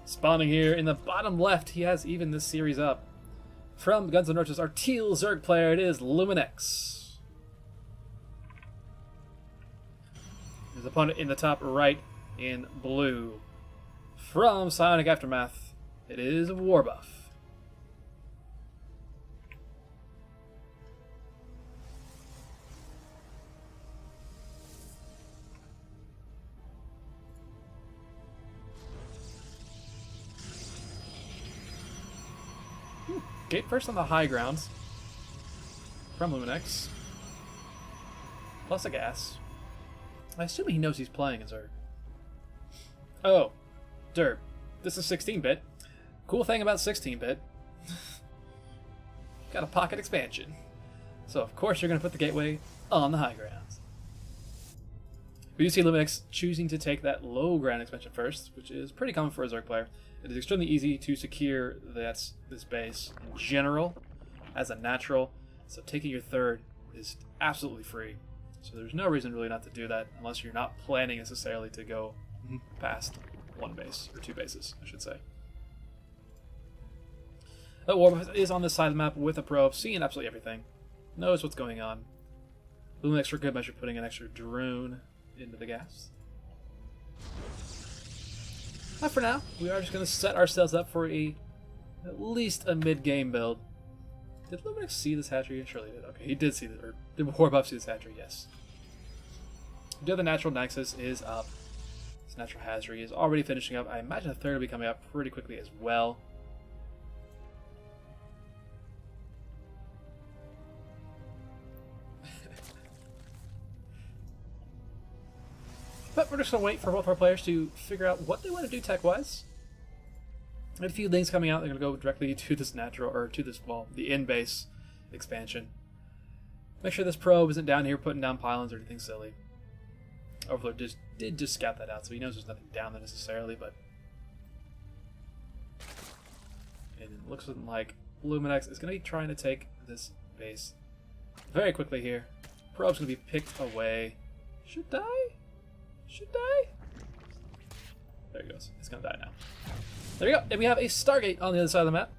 Spawning here in the bottom left, he has even this series up. From Guns N' Roaches, our teal Zerg player, it is Luminex. His opponent in the top right in blue. From Psionic Aftermath, it is Warbuff. Gate first on the high grounds from Luminex. Plus a gas. I assume he knows he's playing as Zerg. Oh, derp. This is 16-bit. Cool thing about 16-bit. Got a pocket expansion. So of course you're going to put the gateway on the high grounds. We do see Luminex choosing to take that low ground expansion first, which is pretty common for a Zerg player. It is extremely easy to secure this base in general as a natural, so taking your third is absolutely free. So there's no reason really not to do that unless you're not planning necessarily to go past one base, or two bases, I should say. But Warbuff is on this side of the map with a probe, seeing absolutely everything. Knows what's going on. Luminex for good measure putting an extra drone into the gas. But for now, we are just going to set ourselves up for at least a mid-game build. Did Luminex see this hatchery? Surely he did. Okay, he did see this. Or did Warbuff see this hatchery? Yes. The other natural nexus is up. This natural hatchery is already finishing up. I imagine the third will be coming up pretty quickly as well. But we're just going to wait for both our players to figure out what they want to do tech-wise. And a few things coming out. They're going to go directly to this natural, or to this, well, the in-base expansion. Make sure this probe isn't down here putting down pylons or anything silly. Overlord did just scout that out, so he knows there's nothing down there necessarily, but... And it looks like Luminex is going to be trying to take this base very quickly here. Probe's going to be picked away. Should die? Should die? There he goes. He's gonna die now. There we go. And we have a Stargate on the other side of the map.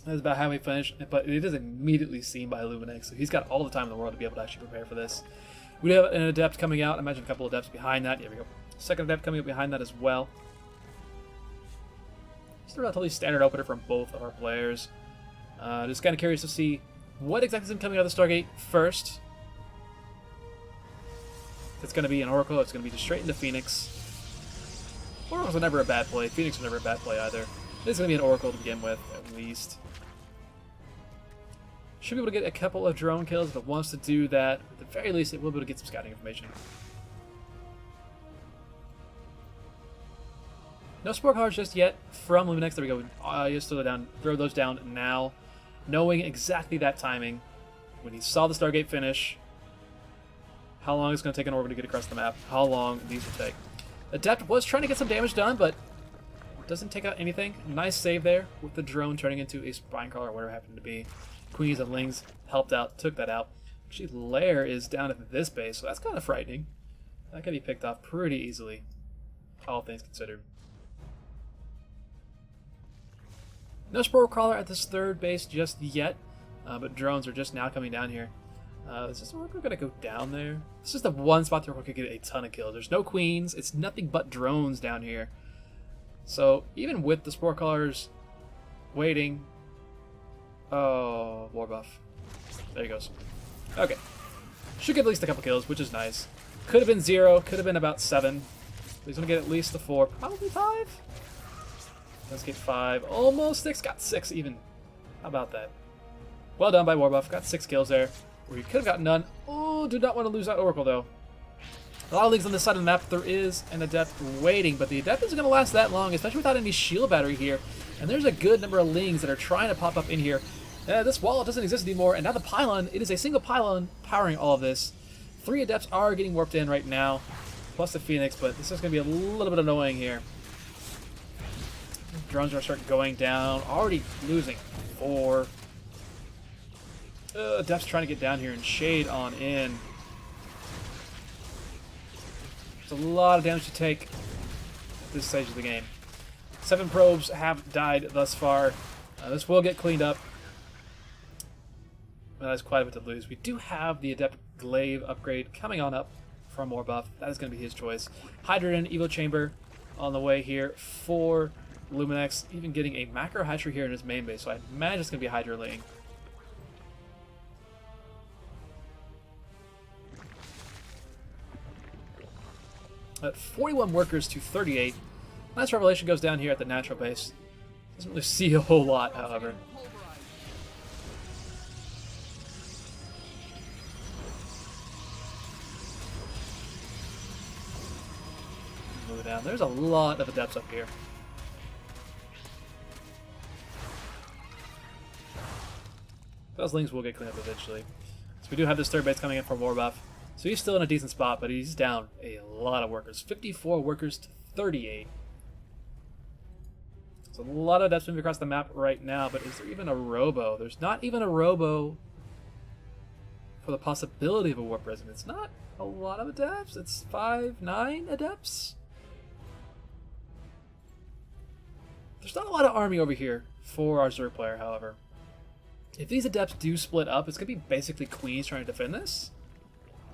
That's about how we finish, but it is immediately seen by Luminex, so he's got all the time in the world to be able to actually prepare for this. We do have an Adept coming out. I imagine a couple of Adepts behind that. Here we go. Second Adept coming up behind that as well. Just a relatively standard opener from both of our players. Just kind of curious to see what exactly is coming out of the Stargate first. It's going to be an Oracle. It's going to be just straight into Phoenix. Oracles are never a bad play. Phoenix is never a bad play either. It's going to be an Oracle to begin with, at least. Should be able to get a couple of drone kills if it wants to do that. At the very least, it will be able to get some scouting information. No Spore Collars just yet from Luminex. There we go. Just throw those down now. Knowing exactly that timing. When he saw the Stargate finish. How long it's going to take an Oracle to get across the map. How long these will take. Adept was trying to get some damage done, but doesn't take out anything. Nice save there with the drone turning into a Spinecrawler or whatever it happened to be. Queens and Lings helped out, took that out. Actually, Lair is down at this base, so that's kind of frightening. That can be picked off pretty easily, all things considered. No Spore Crawler at this third base just yet, but drones are just now coming down here. Is this Oracle going to go down there? This is the one spot the Oracle could get a ton of kills. There's no queens. It's nothing but drones down here. So even with the Spore Crawlers waiting... Oh, Warbuff. There he goes. Okay. Should get at least a couple kills, which is nice. Could have been 0. Could have been about 7. But he's going to get at least the 4. Probably 5. Let's get 5. Almost 6. Got 6 even. How about that? Well done by Warbuff. Got 6 kills there. Where he could have gotten none. Oh, do not want to lose that Oracle, though. A lot of leagues on this side of the map, there is an Adept waiting, but the Adept isn't going to last that long, especially without any shield battery here. And there's a good number of Lings that are trying to pop up in here. This wall doesn't exist anymore, and now the pylon, it is a single pylon powering all of this. 3 Adepts are getting warped in right now, plus the Phoenix, but this is going to be a little bit annoying here. Drones are going to start going down, already losing 4. Adept's trying to get down here and shade on in. There's a lot of damage to take. this stage of the game. 7 probes have died thus far. This will get cleaned up. That's quite a bit to lose. We do have the Adept Glaive upgrade coming on up for more buff. That is going to be his choice. Hydrogen Evo Chamber on the way here for Luminex, even getting a macro hatchery here in his main base, so I imagine it's going to be Hydra laying. At 41 workers to 38. Last Revelation goes down here at the natural base. Doesn't really see a whole lot, however. Move down. There's a lot of adepts up here. Those lings will get cleaned up eventually. So we do have this third base coming in for more buff. So he's still in a decent spot, but he's down a lot of workers. 54 workers to 38. So a lot of adepts moving across the map right now, but is there even a robo? There's not even a robo for the possibility of a warp prism. It's not a lot of adepts. It's 9 adepts. There's not a lot of army over here for our Zerg player, however. If these adepts do split up, it's going to be basically queens trying to defend this.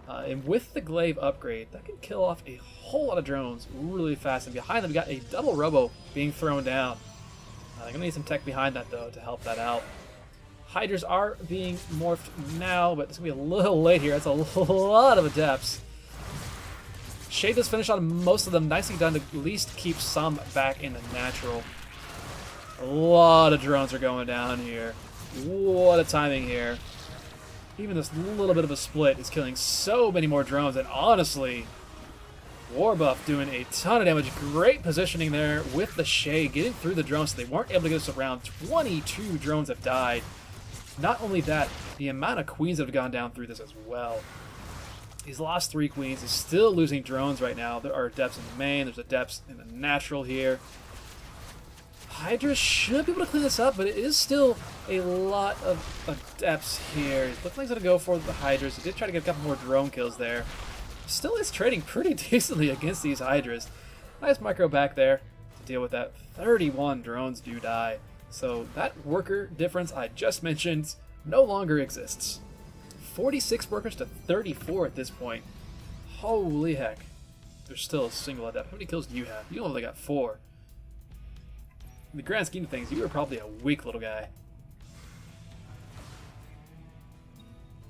And with the glaive upgrade, that can kill off a whole lot of drones really fast. And behind them, we got a double robo being thrown down. I'm going to need some tech behind that, though, to help that out. Hydras are being morphed now, but it's going to be a little late here. That's a lot of adepts. Shade does finish on most of them. Nicely done to at least keep some back in the natural. A lot of drones are going down here. What a timing here. Even this little bit of a split is killing so many more drones, and honestly, Warbuff doing a ton of damage. Great positioning there with the Shade, getting through the drones so they weren't able to get us around. 22 drones have died. Not only that, the amount of queens that have gone down through this as well. He's lost 3 queens. He's still losing drones right now. There are adepts in the main. There's adepts in the natural here. Hydra should be able to clean this up, but it is still a lot of adepts here. It looks like he's going to go for the Hydras. He did try to get a couple more drone kills there. Still is trading pretty decently against these Hydras. Nice micro back there to deal with that. 31 drones do die. So that worker difference I just mentioned no longer exists. 46 workers to 34 at this point. Holy heck. There's still a single adept. How many kills do you have? You only got 4. In the grand scheme of things, you were probably a weak little guy.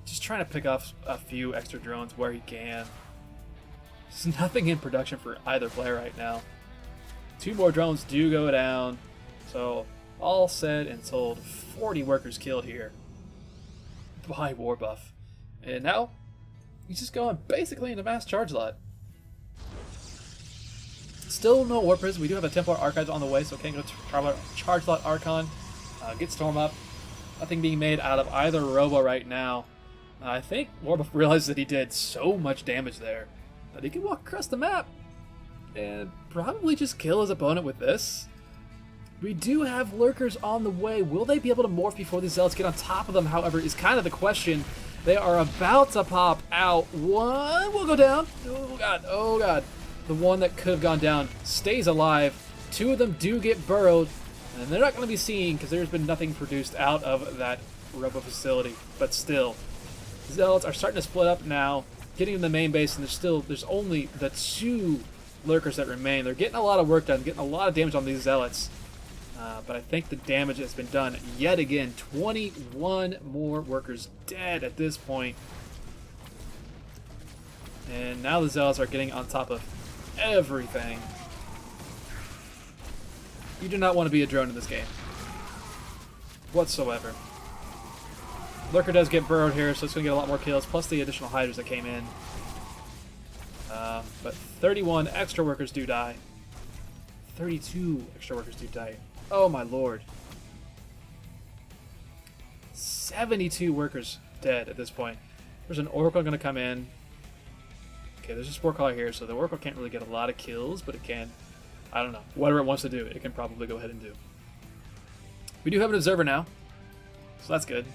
Just trying to pick off a few extra drones where he can. There's nothing in production for either player right now. 2 more drones do go down. So, all said and sold, 40 workers killed here by Warbuff. And now, he's just going basically into mass charge lot. Still no Warp Prism. We do have a Templar Archives on the way, so can't go to Charge Lot Archon. Get Storm up. Nothing being made out of either Robo right now. I think Warbuff realized that he did so much damage there that he can walk across the map and probably just kill his opponent with this. We do have Lurkers on the way. Will they be able to morph before these Zealots get on top of them, however, is kind of the question. They are about to pop out. One will go down. Oh, God. Oh, God. The one that could have gone down stays alive. 2 of them do get burrowed, and they're not going to be seen because there's been nothing produced out of that Robo facility. But still, Zealots are starting to split up now, getting in the main base, and there's only the 2 Lurkers that remain. They're getting a lot of work done, getting a lot of damage on these Zealots. But I think the damage has been done yet again. 21 more workers dead at this point. And now the Zealots are getting on top of everything. You do not want to be a drone in this game whatsoever. Lurker does get burrowed here, so it's going to get a lot more kills, plus the additional Hydras that came in. But 31 extra workers do die. 32 extra workers do die. Oh my lord. 72 workers dead at this point. There's an Oracle going to come in. Okay, there's a Spore Caller here, so the Oracle can't really get a lot of kills, but it can, I don't know, whatever it wants to do, it can probably go ahead and do. We do have an Observer now, so that's good.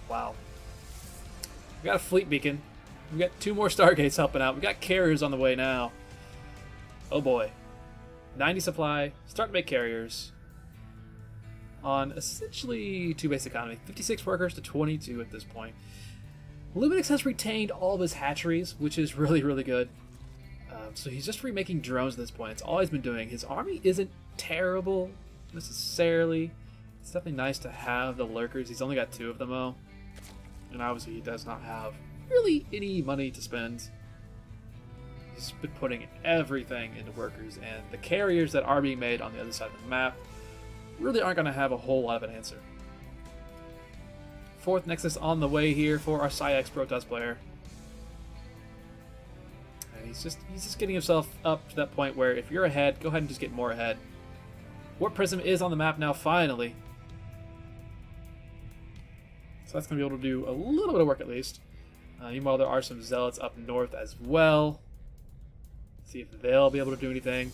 Wow. We got a Fleet Beacon. We got 2 more Stargates helping out. We got carriers on the way now. Oh boy. 90 supply. Start to make carriers. On essentially 2 base economy. 56 workers to 22 at this point. Luminix has retained all of his hatcheries, which is really, really good. So he's just remaking drones at this point. It's all he's been doing. His army isn't terrible necessarily. It's definitely nice to have the lurkers. He's only got 2 of them though. And obviously he does not have really any money to spend. He's been putting everything into workers, and the carriers that are being made on the other side of the map really aren't going to have a whole lot of an answer. 4th Nexus on the way here for our Psyx Protoss player. And he's just getting himself up to that point where if you're ahead, go ahead and just get more ahead. Warp Prism is on the map now, finally. So that's going to be able to do a little bit of work at least. Meanwhile, there are some Zealots up north as well. See if they'll be able to do anything.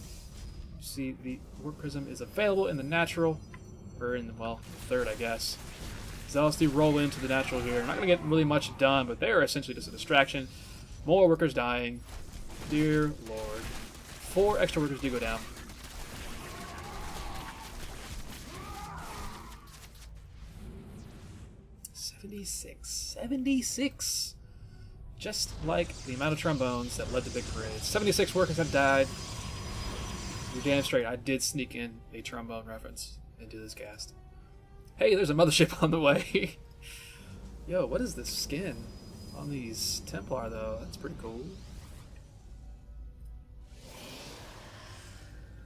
See, the Warp Prism is available in the natural, or in the, well, 3rd, I guess. Zealots do roll into the natural here. Not going to get really much done, but they're essentially just a distraction. More workers dying. Dear Lord. 4 extra workers do go down. $76. Just like the amount of trombones that led to big parades. 76 workers have died. You're damn straight. I did sneak in a trombone reference into this cast. Hey, there's a mothership on the way. Yo, what is this skin on these Templar, though? That's pretty cool.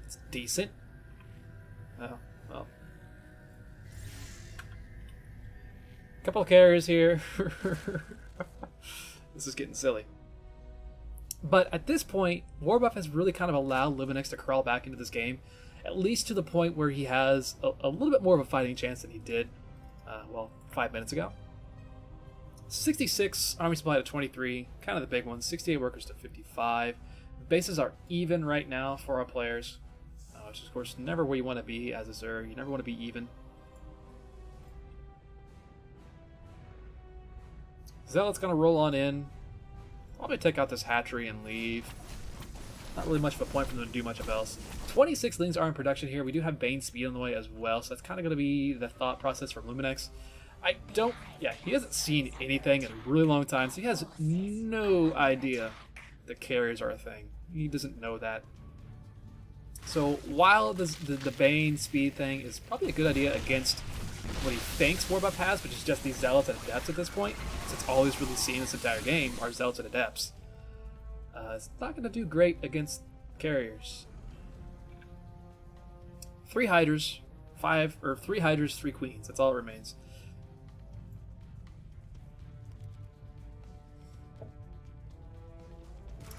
It's decent. Oh, well. Couple of carriers here. This is getting silly. But at this point, Warbuff has really kind of allowed Luminix to crawl back into this game, at least to the point where he has a little bit more of a fighting chance than he did, well, 5 minutes ago. 66 army supply to 23, kind of the big one. 68 workers to 55. The bases are even right now for our players, which is, of course, never where you want to be as a Zer. You never want to be even. Zealot's going to roll on in. Probably take out this hatchery and leave. Not really much of a point for them to do much of else. 26 Lings are in production here. We do have Bane Speed on the way as well, so that's kind of going to be the thought process from Luminix. He hasn't seen anything in a really long time, so he has no idea that carriers are a thing. He doesn't know that. So while the Bane Speed thing is probably a good idea against what he thinks Warbuff has, which is just these Zealots and Adepts at this point, since all he's really seen this entire game are Zealots and Adepts. It's not going to do great against carriers. 3 Hydras, 3 Hydras, 3 Queens. That's all it remains.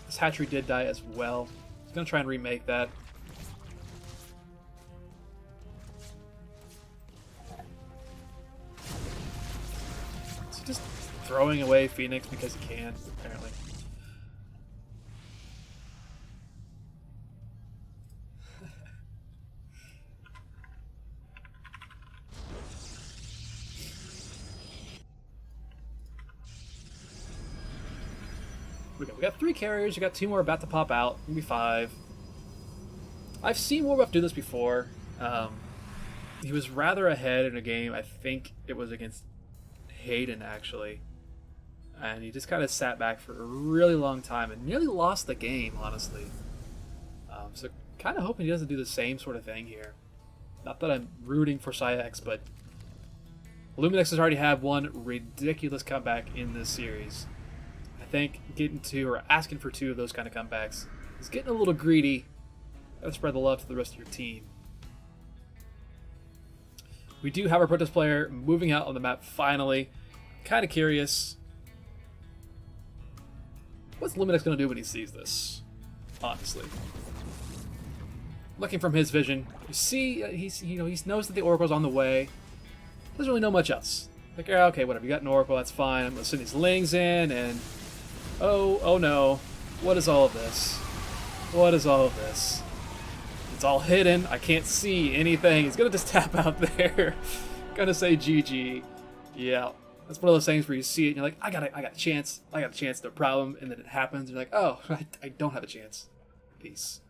This hatchery did die as well. He's going to try and remake that. Just throwing away Phoenix because he can, apparently. We got 3 carriers, we got 2 more about to pop out, maybe 5. I've seen Warbuff do this before. He was rather ahead in a game, I think it was against Hayden actually, and he just kind of sat back for a really long time and nearly lost the game, honestly. So kind of hoping he doesn't do the same sort of thing here. Not that I'm rooting for Psyx, but Luminix has already had one ridiculous comeback in this series. I think getting 2 or asking for 2 of those kind of comebacks is getting a little greedy. Gotta spread the love to the rest of your team. We do have our Protoss player moving out on the map finally. Kind of curious. What's Luminix going to do when he sees this? Honestly. Looking from his vision, you see, he knows that the Oracle's on the way. Doesn't really know much else. Like, yeah, okay, whatever, you got an Oracle, that's fine. I'm going to send these Lings in, and oh no. What is all of this? What is all of this? It's all hidden. I can't see anything. He's going to just tap out there. Gonna say GG. Yeah, That's one of those things where you see it and you're like, I got a chance, no problem, and then it happens. You're like, oh, I don't have a chance. Peace.